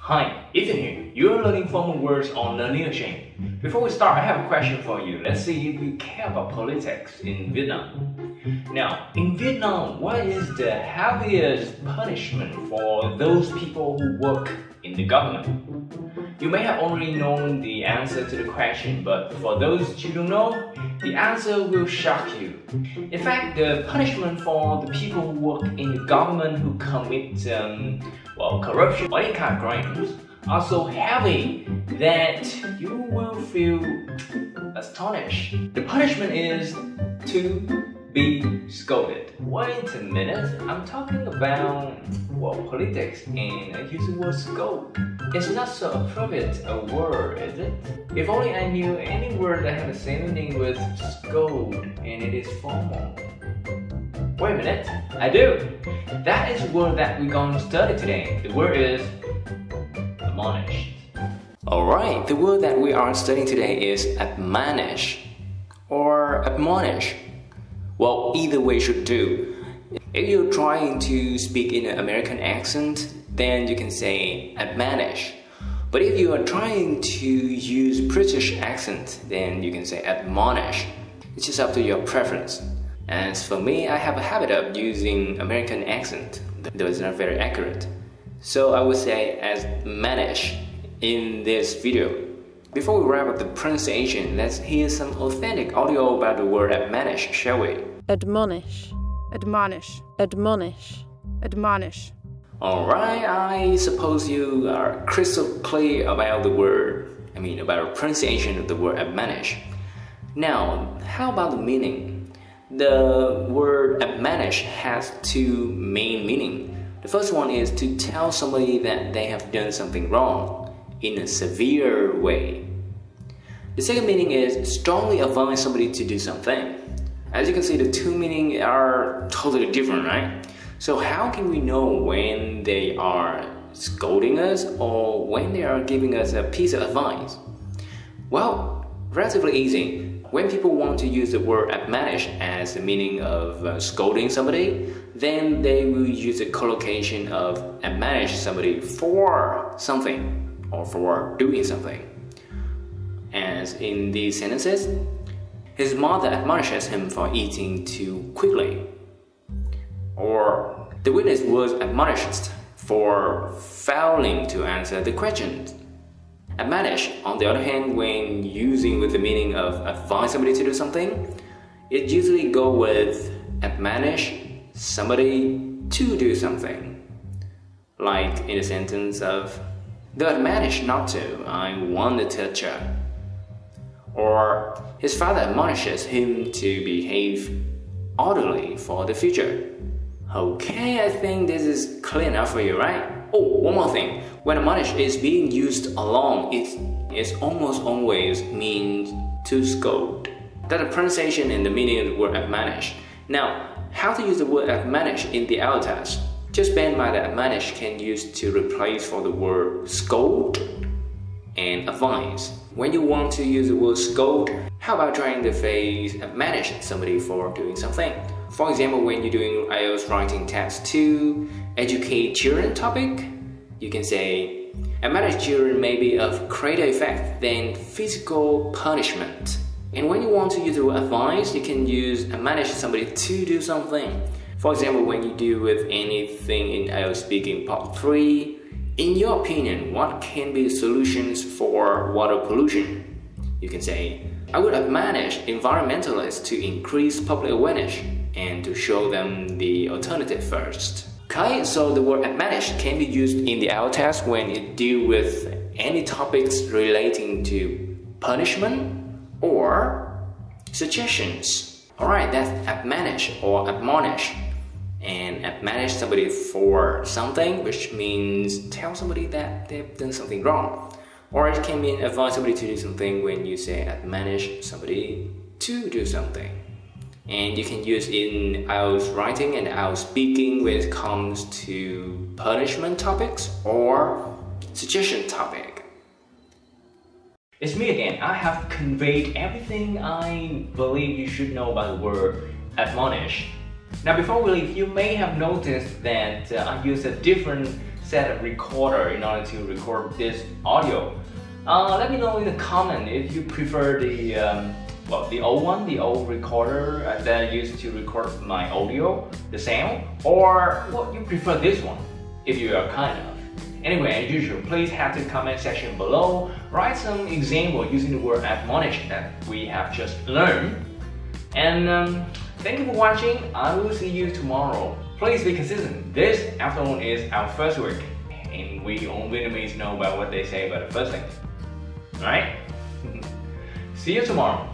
Hi, Ethan here. You're learning formal words on learning. Before we start, I have a question for you. Let's see if you care about politics in Vietnam. Now, in Vietnam, what is the heaviest punishment for those people who work in the government? You may have already known the answer to the question, but for those you don't know, the answer will shock you. In fact, the punishment for the people who work in the government who commit corruption or any kind of crimes are so heavy that you will feel astonished. The punishment is to be scolded. Wait a minute, I'm talking about politics and I use the word scold. It's not so appropriate a word, is it? If only I knew any word that had the same meaning with scold and it is formal. Wait a minute, I do! That is the word that we're going to study today. The word is admonished. Alright, the word that we are studying today is admonish or admonish. Well, either way should do. If you're trying to speak in an American accent, then you can say admonish. But if you are trying to use British accent, then you can say admonish. It's just up to your preference. As for me, I have a habit of using American accent, though it's not very accurate. So I would say admonish in this video. Before we wrap up the pronunciation, let's hear some authentic audio about the word admonish, shall we? Admonish, admonish, admonish, admonish. Alright, I suppose you are crystal clear about the word, about the pronunciation of the word admonish. Now, how about the meaning? The word admonish has two main meanings. The first one is to tell somebody that they have done something wrong in a severe way. The second meaning is strongly advise somebody to do something. As you can see, the two meanings are totally different, right? So how can we know when they are scolding us or when they are giving us a piece of advice? Well, relatively easy. When people want to use the word admonish as the meaning of scolding somebody, then they will use the collocation of admonish somebody for something or for doing something. As in these sentences, his mother admonishes him for eating too quickly. Or the witness was admonished for failing to answer the questions. Admonish, on the other hand, when using with the meaning of advise somebody to do something, it usually goes with admonish somebody to do something. Like in the sentence of, though admonish not to, I want to touch her. Or his father admonishes him to behave orderly for the future. Okay, I think this is clear enough for you, right? Oh, one more thing. When admonish is being used alone, it almost always means to scold. That's the pronunciation and the meaning of the word admonish. Now, how to use the word admonish in the IELTS? Just bear in mind that admonish can use to replace for the word scold and advise. When you want to use the word scold, how about trying the phrase admonish somebody for doing something? For example, when you're doing IELTS writing test 2, educate children topic, you can say, admonish children may be of greater effect than physical punishment. And when you want to use the word advise, you can use admonish somebody to do something. For example, when you deal with anything in IELTS speaking part 3, in your opinion, what can be the solutions for water pollution? You can say, I would admonish environmentalists to increase public awareness and to show them the alternative first. Okay, so the word admonish can be used in the IELTS test when it deals with any topics relating to punishment or suggestions. Alright, that's admonish or admonish. And admonish somebody for something, which means tell somebody that they've done something wrong. Or it can mean advise somebody to do something when you say admonish somebody to do something. And you can use in IELTS writing and IELTS speaking when it comes to punishment topics or suggestion topic. It's me again. I have conveyed everything I believe you should know about the word admonish. Now before we leave, you may have noticed that I use a different set a recorder in order to record this audio. Let me know in the comment if you prefer the old one, the old recorder that I used to record my audio, the sound, or what you prefer this one, if you are kind enough. Anyway, as usual, please head to the comment section below, write some example using the word admonish that we have just learned. And thank you for watching. I will see you tomorrow. Please be consistent. This, after all, is our first week, and we all Vietnamese know about what they say about the first thing. Alright? See you tomorrow.